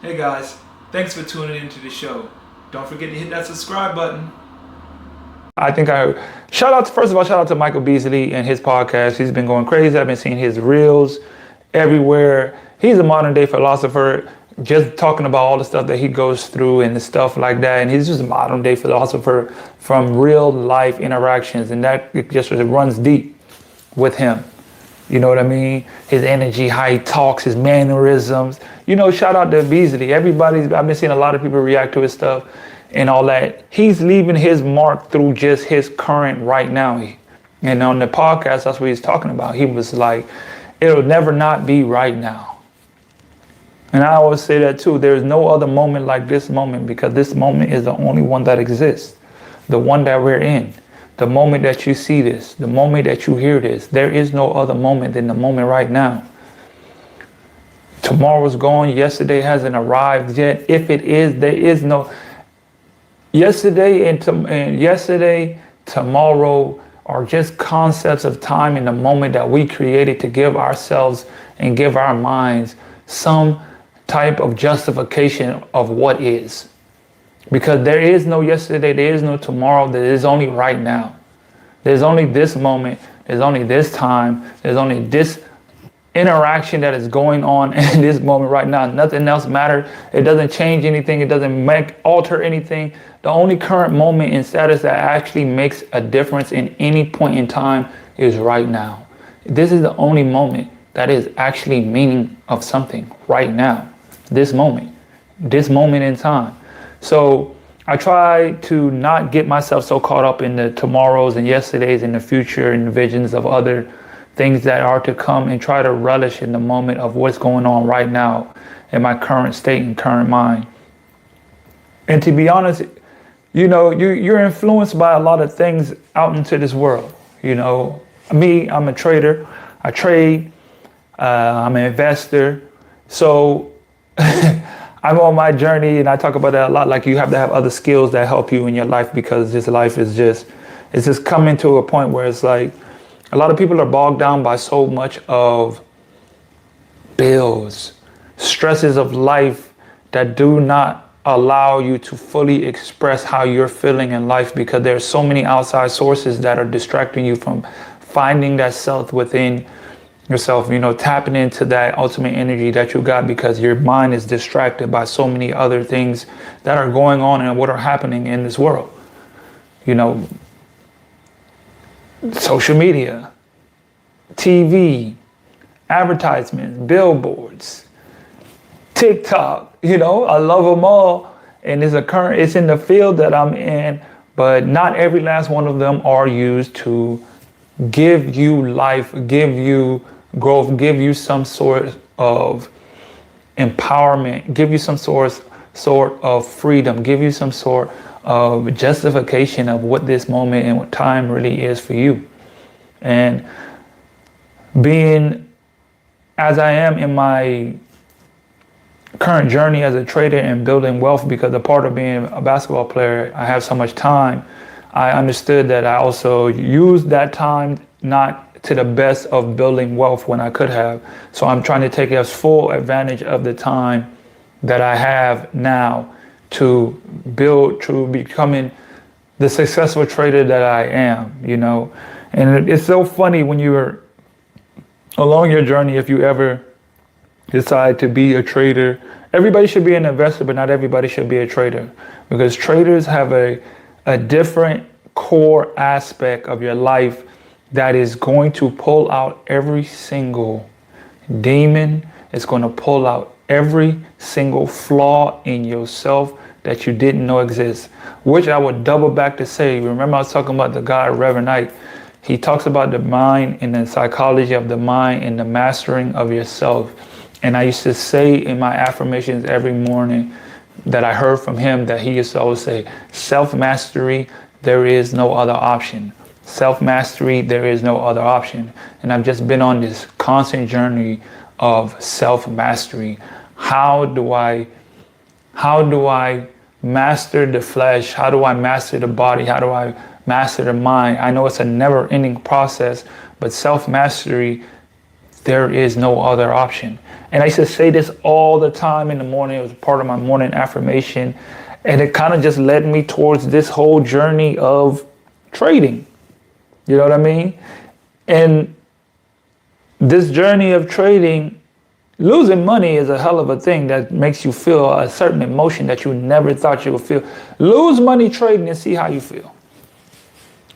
Hey guys, thanks for tuning into the show. Don't forget to hit that subscribe button. I think I first of all, shout out to Michael Beasley and his podcast. He's been going crazy. I've been seeing his reels everywhere. He's a modern day philosopher, just talking about all the stuff that he goes through and the stuff like that. And he's just a modern day philosopher from real life interactions. And that it just runs deep with him. You know what I mean? His energy, how he talks, his mannerisms. Shout out to Beasley. I've been seeing a lot of people react to his stuff and all that. He's leaving his mark through just his current right now. And on the podcast, that's what he's talking about. He was like, it'll never not be right now. And I always say that too. There's no other moment like this moment, because this moment is the only one that exists. The one that we're in. The moment that you see this, the moment that you hear this, there is no other moment than the moment right now. Tomorrow's gone. Yesterday hasn't arrived yet. If it is, there is no yesterday and yesterday, tomorrow are just concepts of time in the moment that we created to give ourselves and give our minds some type of justification of what is. Because there is no yesterday, there is no tomorrow, there is only right now. There's only this moment, there's only this time, there's only this interaction that is going on in this moment right now. Nothing else matters. It doesn't change anything, it doesn't alter anything. The only current moment in status that actually makes a difference in any point in time is right now. This is the only moment that is actually meaning of something right now. This moment in time. So I try to not get myself so caught up in the tomorrows and yesterdays and the future and the visions of other things that are to come, and try to relish in the moment of what's going on right now in my current state and current mind. And to be honest, you're influenced by a lot of things out into this world. Me, I'm a trader. I trade. I'm an investor. So I'm on my journey, and I talk about that a lot. Like, you have to have other skills that help you in your life, because this life is it's just coming to a point where it's like a lot of people are bogged down by so much of bills, stresses of life that do not allow you to fully express how you're feeling in life, because there's so many outside sources that are distracting you from finding that self within yourself, tapping into that ultimate energy that you got, because your mind is distracted by so many other things that are going on and what are happening in this world. Social media, TV, advertisements, billboards, Tik Tok, I love them all. And it's in the field that I'm in, but not every last one of them are used to give you life, give you growth, give you some sort of empowerment, give you some sort of freedom, give you some sort of justification of what this moment and what time really is for you. And being as I am in my current journey as a trader and building wealth, because a part of being a basketball player, I have so much time. I understood that I also used that time not to the best of building wealth when I could have. So I'm trying to take as full advantage of the time that I have now to build, to becoming the successful trader that I am, And it's so funny when you're along your journey, if you ever decide to be a trader. Everybody should be an investor, but not everybody should be a trader, because traders have a different core aspect of your life that is going to pull out every single demon. It's going to pull out every single flaw in yourself that you didn't know exists, which I would double back to say, remember I was talking about the guy, Reverend Knight. He talks about the mind and the psychology of the mind and the mastering of yourself. And I used to say in my affirmations every morning that I heard from him, that he used to always say, self-mastery, there is no other option. Self-mastery, there is no other option. And I've just been on this constant journey of self-mastery. How do I master the flesh? How do I master the body? How do I master the mind? I know it's a never-ending process, but self-mastery, there is no other option. And I used to say this all the time in the morning. It was part of my morning affirmation. And it kind of just led me towards this whole journey of trading. You know what I mean? And this journey of trading, losing money is a hell of a thing that makes you feel a certain emotion that you never thought you would feel. Lose money trading and see how you feel.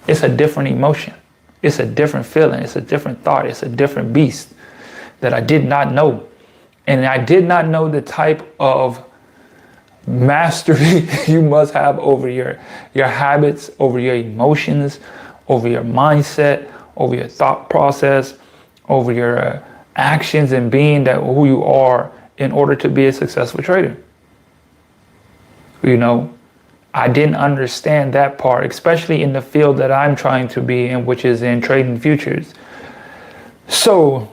It's a different emotion. It's a different feeling. It's a different thought. It's a different beast that I did not know. And I did not know the type of mastery you must have over your habits, over your emotions, over your mindset, over your thought process, over your actions and being that who you are in order to be a successful trader. You know, I didn't understand that part, especially in the field that I'm trying to be in, which is in trading futures. So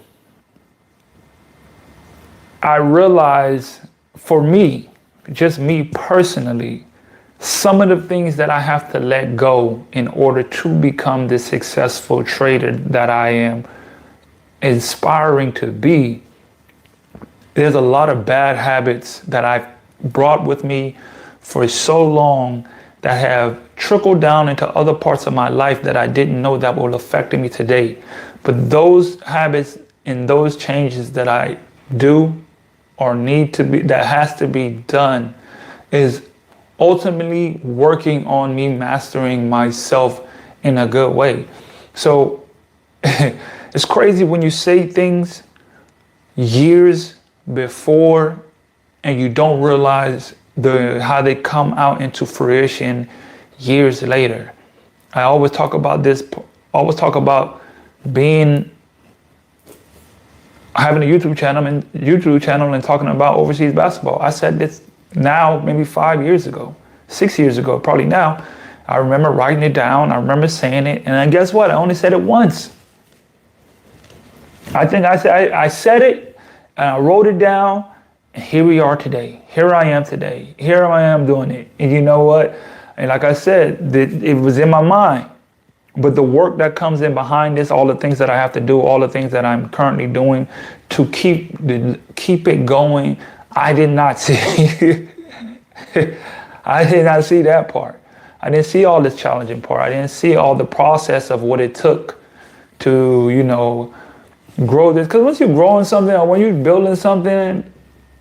I realized, for me, just me personally, some of the things that I have to let go in order to become the successful trader that I am inspiring to be. There's a lot of bad habits that I've brought with me for so long that have trickled down into other parts of my life that I didn't know that will affect me today. But those habits and those changes that I do or need to be, that has to be done, is ultimately working on me mastering myself in a good way. So it's crazy when you say things years before and you don't realize how they come out into fruition years later. I always talk about this, having a YouTube channel and talking about overseas basketball. I said this now maybe 5 years ago, 6 years ago, probably now. I remember writing it down. I remember saying it. And then guess what? I only said it once. I think I said it and I wrote it down. And here we are today. Here I am today. Here I am doing it. And you know what? And like I said, it was in my mind. But the work that comes in behind this, all the things that I have to do, all the things that I'm currently doing to keep it going, I did not see. I did not see that part. I didn't see all this challenging part. I didn't see all the process of what it took to, you know, grow this. Because once you're growing something or when you're building something,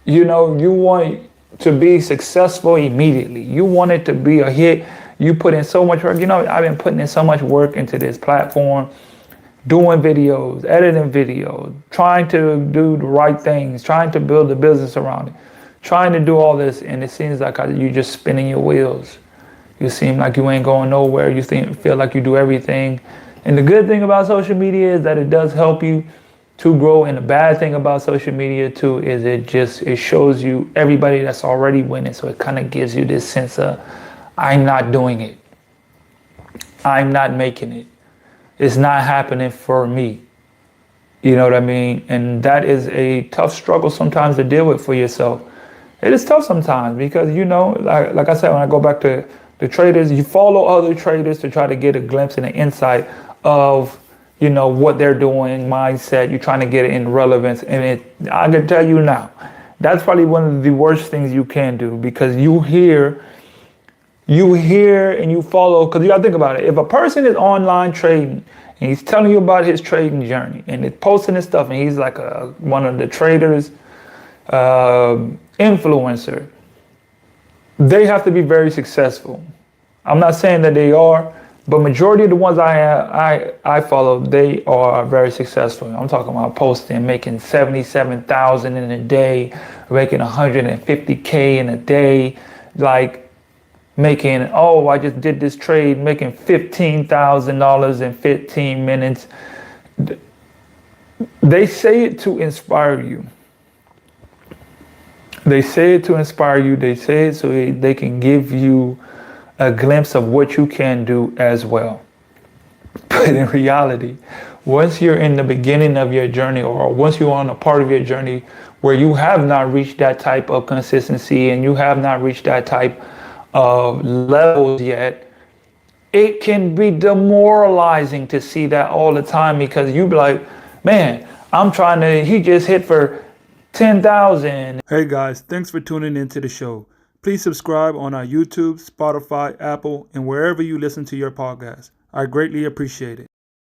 you know, you want to be successful immediately. You want it to be a hit. You put in so much work. You know, I've been putting in so much work into this platform, doing videos, editing videos, trying to do the right things, trying to build a business around it, trying to do all this. And it seems like you're just spinning your wheels. You seem like you ain't going nowhere. You feel like you do everything. And the good thing about social media is that it does help you to grow. And the bad thing about social media too is it shows you everybody that's already winning. So it kind of gives you this sense of, I'm not doing it. I'm not making it. It's not happening for me. You know what I mean? And that is a tough struggle sometimes to deal with for yourself. It is tough sometimes because, you know, like I said, when I go back to the traders, you follow other traders to try to get a glimpse and an insight of, you know, what they're doing, mindset. You're trying to get it in relevance. And I can tell you now, that's probably one of the worst things you can do, because you hear and you follow, because you gotta think about it. If a person is online trading and he's telling you about his trading journey and he's posting his stuff and he's like one of the traders, influencer, they have to be very successful. I'm not saying that they are, but majority of the ones I follow, they are very successful. I'm talking about posting, making 77,000 in a day, making 150K in a day, like making, I just did this trade, making $15,000 in 15 minutes. They say it to inspire you. They say it to inspire you. They say it so they can give you a glimpse of what you can do as well. But in reality, once you're in the beginning of your journey, or once you're on a part of your journey where you have not reached that type of consistency and you have not reached that type of levels yet, it can be demoralizing to see that all the time, because you be like, man, he just hit for 10,000. Hey guys, thanks for tuning into the show. Please subscribe on our YouTube, Spotify, Apple, and wherever you listen to your podcast. I greatly appreciate it.